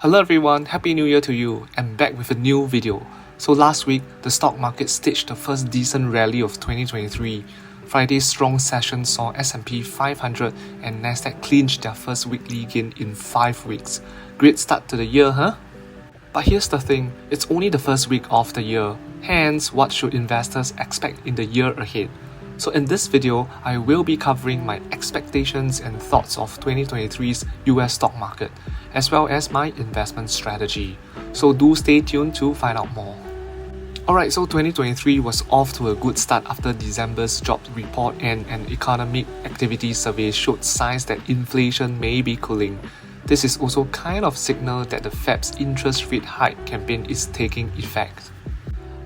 Hello everyone, Happy New Year to you. I'm back with a new video. So last week, the stock market staged the first decent rally of 2023. Friday's strong session saw S&P 500 and Nasdaq clinch their first weekly gain in 5 weeks. Great start to the year, huh? But here's the thing, it's only the first week of the year. Hence, what should investors expect in the year ahead? So in this video, I will be covering my expectations and thoughts of 2023's US stock market, as well as my investment strategy. So do stay tuned to find out more. Alright, so 2023 was off to a good start after December's jobs report and an economic activity survey showed signs that inflation may be cooling. This is also kind of signal that the Fed's interest rate hike campaign is taking effect.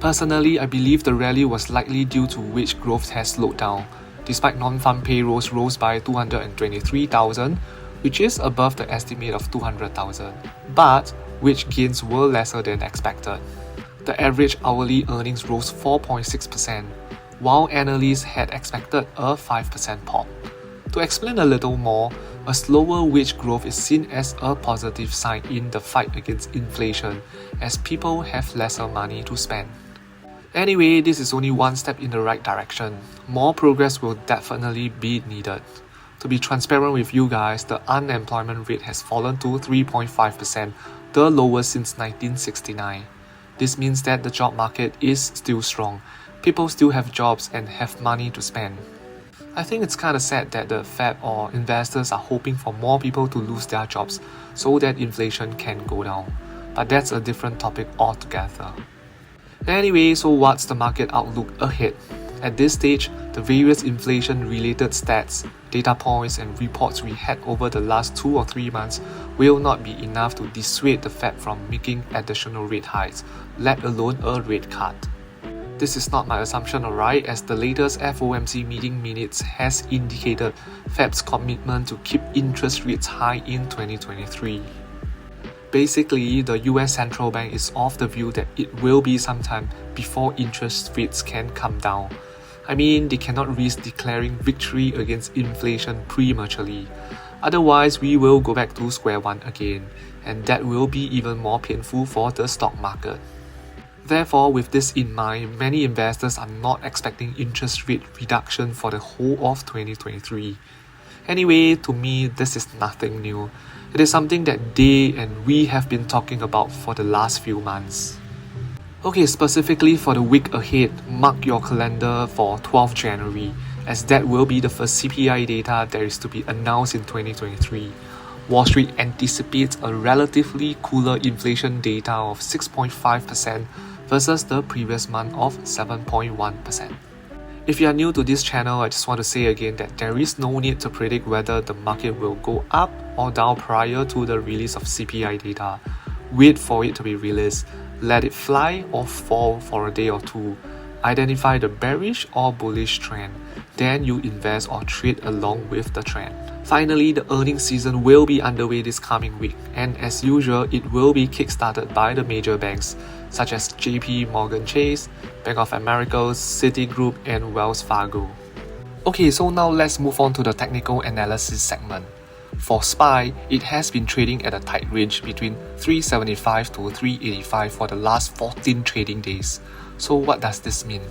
Personally, I believe the rally was likely due to wage growth has slowed down, despite non-farm payrolls rose by 223,000, which is above the estimate of 200,000, but wage gains were lesser than expected. The average hourly earnings rose 4.6%, while analysts had expected a 5% pop. To explain a little more, a slower wage growth is seen as a positive sign in the fight against inflation, as people have lesser money to spend. Anyway, this is only one step in the right direction. More progress will definitely be needed. To be transparent with you guys, the unemployment rate has fallen to 3.5%, the lowest since 1969. This means that the job market is still strong. People still have jobs and have money to spend. I think it's kinda sad that the Fed or investors are hoping for more people to lose their jobs so that inflation can go down. But that's a different topic altogether. Anyway, so what's the market outlook ahead? At this stage, the various inflation-related stats, data points and reports we had over the last 2 or 3 months will not be enough to dissuade the Fed from making additional rate hikes, let alone a rate cut. This is not my assumption, alright, as the latest FOMC meeting minutes has indicated Fed's commitment to keep interest rates high in 2023. Basically, the US Central Bank is of the view that it will be some time before interest rates can come down. I mean, they cannot risk declaring victory against inflation prematurely. Otherwise, we will go back to square one again, and that will be even more painful for the stock market. Therefore, with this in mind, many investors are not expecting interest rate reduction for the whole of 2023. Anyway, to me, this is nothing new. It is something that they and we have been talking about for the last few months. Okay, specifically for the week ahead, mark your calendar for 12th January, as that will be the first CPI data that is to be announced in 2023. Wall Street anticipates a relatively cooler inflation data of 6.5% versus the previous month of 7.1%. If you are new to this channel, I just want to say again that there is no need to predict whether the market will go up or down prior to the release of CPI data. Wait for it to be released, let it fly or fall for a day or two. Identify the bearish or bullish trend, then you invest or trade along with the trend. Finally, the earnings season will be underway this coming week, and as usual, it will be kickstarted by the major banks such as JP Morgan Chase, Bank of America, Citigroup, and Wells Fargo. Okay, so now let's move on to the technical analysis segment. For SPY, it has been trading at a tight range between 375 to 385 for the last 14 trading days. So what does this mean?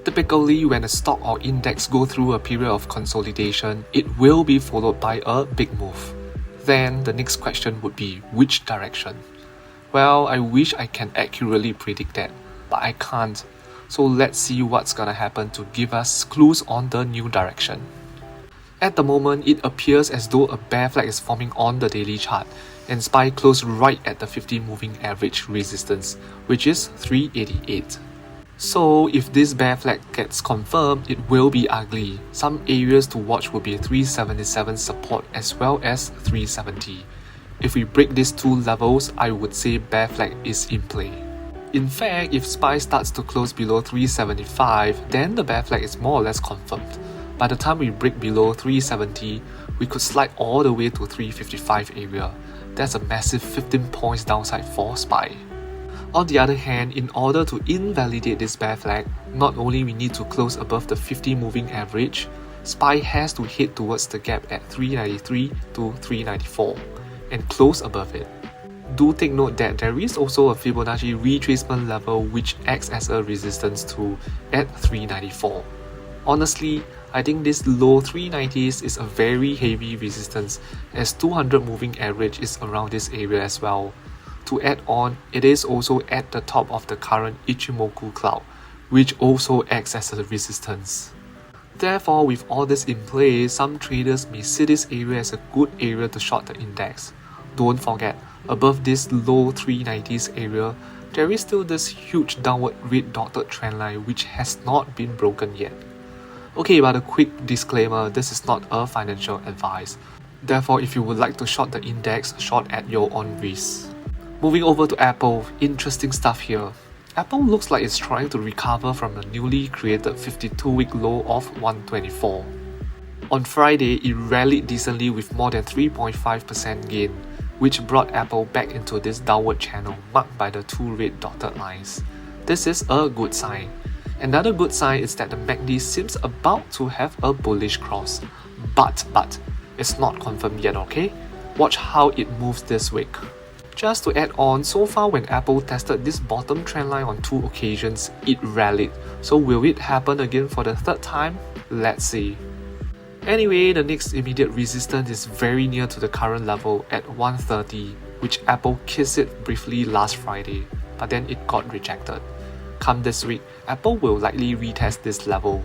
Typically, when a stock or index go through a period of consolidation, it will be followed by a big move. Then the next question would be, which direction? Well, I wish I can accurately predict that, but I can't. So let's see what's gonna happen to give us clues on the new direction. At the moment, it appears as though a bear flag is forming on the daily chart, and SPY closed right at the 50 moving average resistance, which is 388. So if this bear flag gets confirmed, it will be ugly. Some areas to watch will be 377 support as well as 370. If we break these two levels, I would say bear flag is in play. In fact, if SPY starts to close below 375, then the bear flag is more or less confirmed. By the time we break below 370, we could slide all the way to 355 area. That's a massive 15 points downside for SPY. On the other hand, in order to invalidate this bear flag, not only we need to close above the 50 moving average, SPY has to head towards the gap at 393 to 394 and close above it. do take note that there is also a Fibonacci retracement level which acts as a resistance too at 394. Honestly, I think this low 390s is a very heavy resistance as 200 moving average is around this area as well. To add on, it is also at the top of the current Ichimoku cloud, which also acts as a resistance. Therefore, with all this in place, some traders may see this area as a good area to short the index. Don't forget, above this low 390s area, there is still this huge downward red dotted trendline which has not been broken yet. Okay, but a quick disclaimer, this is not a financial advice. Therefore, if you would like to short the index, short at your own risk. Moving over to Apple, interesting stuff here. Apple looks like it's trying to recover from the newly created 52-week low of 124. On Friday, it rallied decently with more than 3.5% gain, which brought Apple back into this downward channel marked by the two red dotted lines. This is a good sign. Another good sign is that the MACD seems about to have a bullish cross. But, it's not confirmed yet, okay? Watch how it moves this week. Just to add on, so far when Apple tested this bottom trendline on 2 occasions, it rallied. So will it happen again for the third time? Let's see. Anyway, the next immediate resistance is very near to the current level at 130, which Apple kissed it briefly last Friday, but then it got rejected. Come this week, Apple will likely retest this level.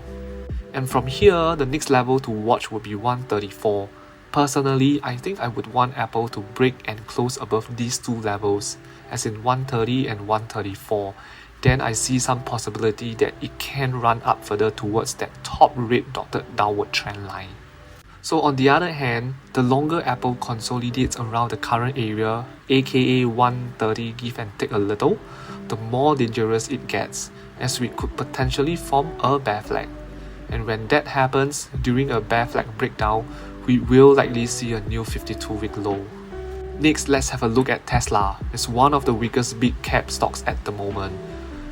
And from here, the next level to watch would be 134. Personally, I think I would want Apple to break and close above these two levels, as in 130 and 134. Then I see some possibility that it can run up further towards that top red dotted downward trend line. So on the other hand, the longer Apple consolidates around the current area, aka 130 give and take a little, the more dangerous it gets, as we could potentially form a bear flag. And when that happens, during a bear flag breakdown, we will likely see a new 52-week low. Next, let's have a look at Tesla. It's one of the weakest big cap stocks at the moment.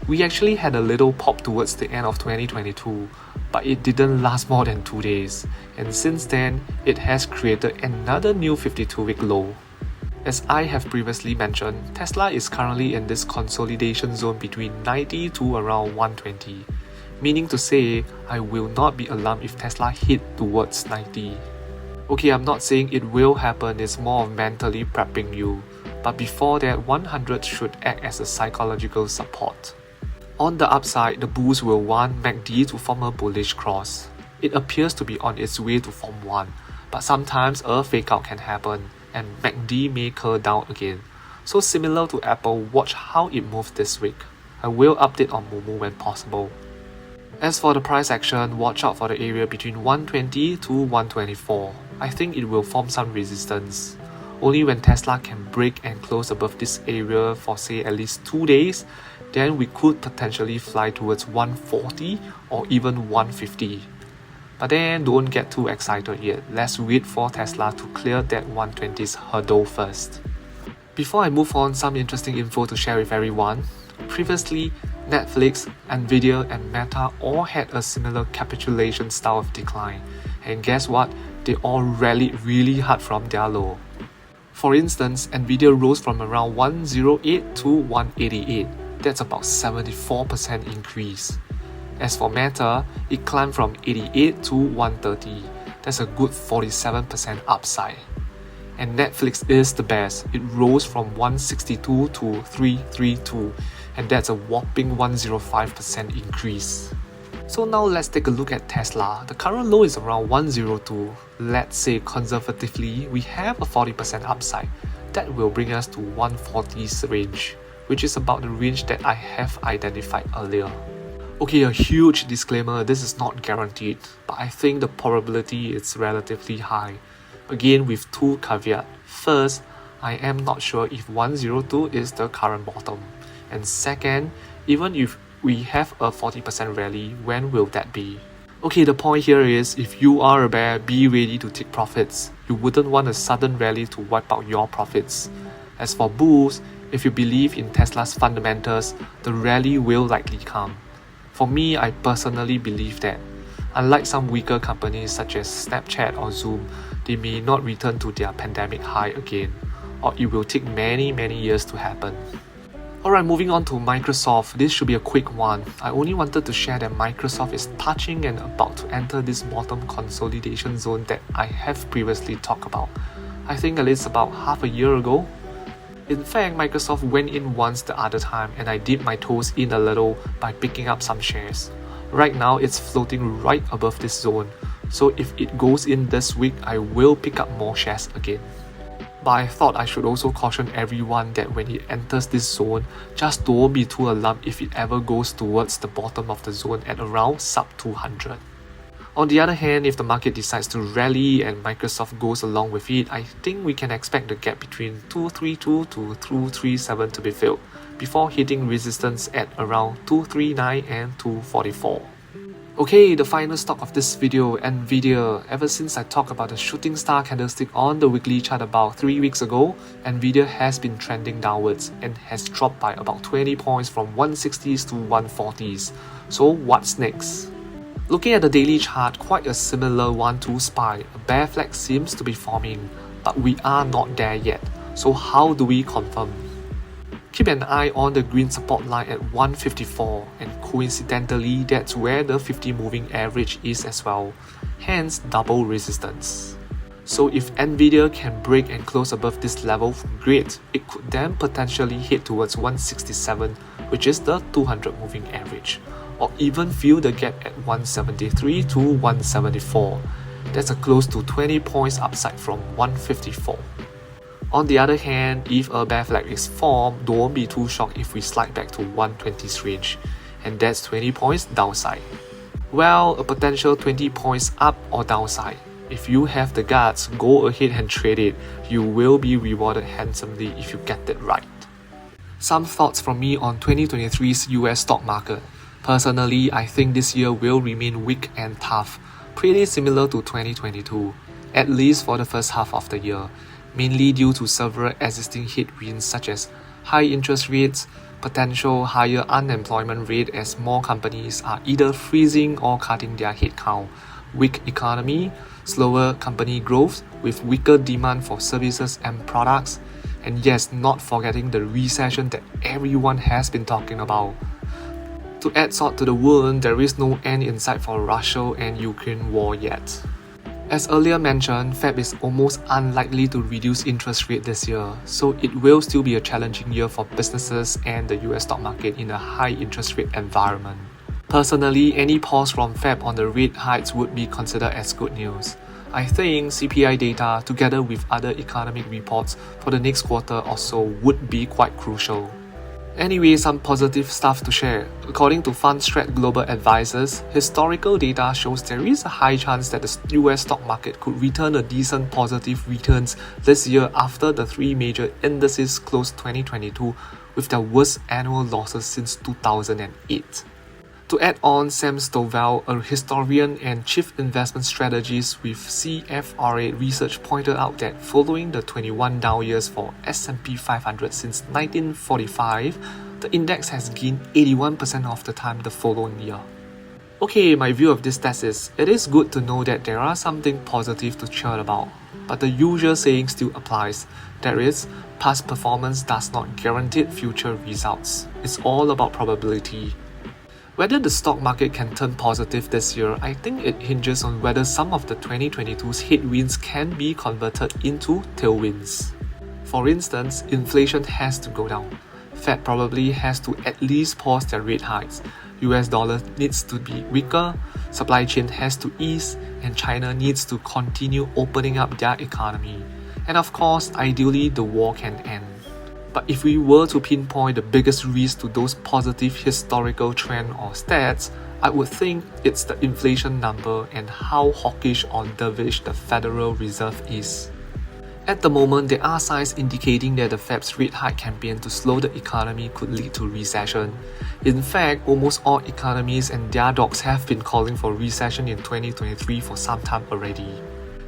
We actually had a little pop towards the end of 2022, but it didn't last more than 2 days, and since then, it has created another new 52-week low. As I have previously mentioned, Tesla is currently in this consolidation zone between 90 to around 120, meaning to say, I will not be alarmed if Tesla hit towards 90. Okay, I'm not saying it will happen, it's more of mentally prepping you, but before that, 100 should act as a psychological support. On the upside, the bulls will want MACD to form a bullish cross. It appears to be on its way to form one, but sometimes a fake out can happen, and MACD may curl down again. So similar to Apple, watch how it moves this week. I will update on Momo when possible. As for the price action, watch out for the area between 120 to 124. I think it will form some resistance. Only when Tesla can break and close above this area for say at least 2 days, then we could potentially fly towards 140 or even 150. But then don't get too excited yet, let's wait for Tesla to clear that 120's hurdle first. Before I move on, some interesting info to share with everyone. Previously, Netflix, Nvidia and Meta all had a similar capitulation style of decline, and guess what? They all rallied really hard from their low. For instance, Nvidia rose from around 108 to 188, that's about 74% increase. As for Meta, it climbed from 88 to 130, that's a good 47% upside. And Netflix is the best, it rose from 162 to 332, and that's a whopping 105% increase. So now let's take a look at Tesla. The current low is around 102. Let's say conservatively, we have a 40% upside. That will bring us to 140's range, which is about the range that I have identified earlier. Okay, a huge disclaimer, this is not guaranteed, but I think the probability is relatively high. Again, with two caveats. First, I am not sure if 102 is the current bottom. And second, even if we have a 40% rally, when will that be? Okay, the point here is, if you are a bear, be ready to take profits. You wouldn't want a sudden rally to wipe out your profits. As for bulls, if you believe in Tesla's fundamentals, the rally will likely come. For me, I personally believe that. Unlike some weaker companies such as Snapchat or Zoom, they may not return to their pandemic high again. or it will take many years to happen. Alright, moving on to Microsoft. This should be a quick one. I only wanted to share that Microsoft is touching and about to enter this bottom consolidation zone that I have previously talked about. I think at least about half a year ago. In fact, Microsoft went in once the other time and I dipped my toes in a little by picking up some shares. Right now, it's floating right above this zone. So if it goes in this week, I will pick up more shares again. But I thought I should also caution everyone that when it enters this zone, just don't be too alarmed if it ever goes towards the bottom of the zone at around sub 200. On the other hand, if the market decides to rally and Microsoft goes along with it, I think we can expect the gap between 232 to 237 to be filled, before hitting resistance at around 239 and 244. Okay, the final stock of this video, Nvidia. Ever since I talked about the shooting star candlestick on the weekly chart about 3 weeks ago, Nvidia has been trending downwards and has dropped by about 20 points from 160s to 140s. So what's next? Looking at the daily chart, quite a similar 1-2 SPY. A bear flag seems to be forming, but we are not there yet. So how do we confirm? Keep an eye on the green support line at 154, and coincidentally that's where the 50 moving average is as well, hence double resistance. So if Nvidia can break and close above this level, great, it could then potentially head towards 167, which is the 200 moving average, or even fill the gap at 173 to 174. That's a close to 20 points upside from 154. On the other hand, if a bear flag is formed, don't be too shocked if we slide back to 120's range, and that's 20 points downside. Well, a potential 20 points up or downside. If you have the guts, go ahead and trade it. You will be rewarded handsomely if you get it right. Some thoughts from me on 2023's US stock market. Personally, I think this year will remain weak and tough, pretty similar to 2022, at least for the first half of the year. Mainly due to several existing headwinds such as high interest rates, potential higher unemployment rate as more companies are either freezing or cutting their headcount, weak economy, slower company growth with weaker demand for services and products, and yes, not forgetting the recession that everyone has been talking about. To add salt to the wound, there is no end in sight for Russia and Ukraine war yet. As earlier mentioned, Fed is almost unlikely to reduce interest rate this year, so it will still be a challenging year for businesses and the US stock market in a high interest rate environment. Personally, any pause from Fed on the rate hikes would be considered as good news. I think CPI data, together with other economic reports for the next quarter or so, would be quite crucial. Anyway, some positive stuff to share. According to Fundstrat Global Advisors, historical data shows there is a high chance that the US stock market could return a decent positive returns this year after the three major indices closed 2022 with their worst annual losses since 2008. To add on, Sam Stovall, a historian and chief investment strategist with CFRA Research, pointed out that following the 21 down years for S&P 500 since 1945, the index has gained 81% of the time the following year. Okay, my view of this test is, it is good to know that there are something positive to cheer about, but the usual saying still applies. That is, past performance does not guarantee future results. It's all about probability. Whether the stock market can turn positive this year, I think it hinges on whether some of the 2022's headwinds can be converted into tailwinds. For instance, inflation has to go down. Fed probably has to at least pause their rate hikes. US dollar needs to be weaker, supply chain has to ease, and China needs to continue opening up their economy. And of course, ideally the war can end. But if we were to pinpoint the biggest risk to those positive historical trend or stats, I would think it's the inflation number and how hawkish or dovish the Federal Reserve is. At the moment, there are signs indicating that the Fed's rate hike campaign to slow the economy could lead to recession. In fact, almost all economies and their dogs have been calling for recession in 2023 for some time already.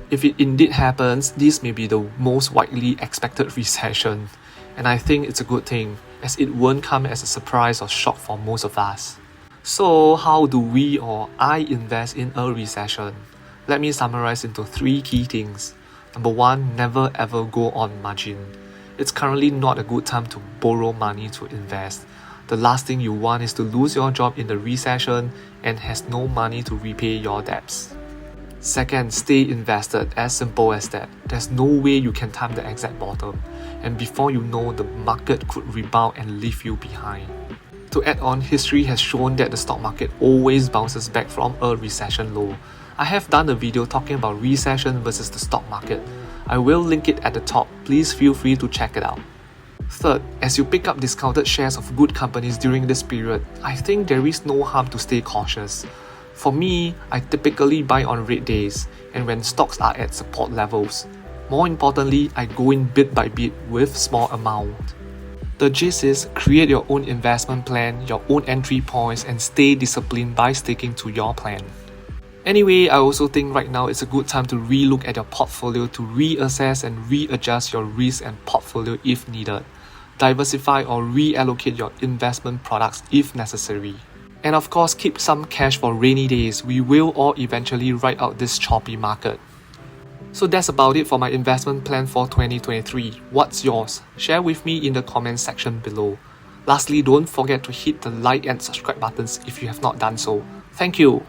If it indeed happens, this may be the most widely expected recession. And I think it's a good thing, as it won't come as a surprise or shock for most of us. So how do we or I invest in a recession? Let me summarize into 3 key things. Number 1, never ever go on margin. It's currently not a good time to borrow money to invest. The last thing you want is to lose your job in the recession and has no money to repay your debts. Second, stay invested, as simple as that. There's no way you can time the exact bottom, and before you know, the market could rebound and leave you behind. To add on, history has shown that the stock market always bounces back from a recession low. I have done a video talking about recession versus the stock market. I will link it at the top, please feel free to check it out. Third, as you pick up discounted shares of good companies during this period, I think there is no harm to stay cautious. For me, I typically buy on red days and when stocks are at support levels. More importantly, I go in bit by bit with small amount. The gist is, create your own investment plan, your own entry points, and stay disciplined by sticking to your plan. Anyway, I also think right now it's a good time to relook at your portfolio to reassess and readjust your risk and portfolio if needed. Diversify or reallocate your investment products if necessary. And of course, keep some cash for rainy days. We will all eventually ride out this choppy market. So that's about it for my investment plan for 2023. What's yours? Share with me in the comment section below. Lastly, don't forget to hit the like and subscribe buttons if you have not done so. Thank you.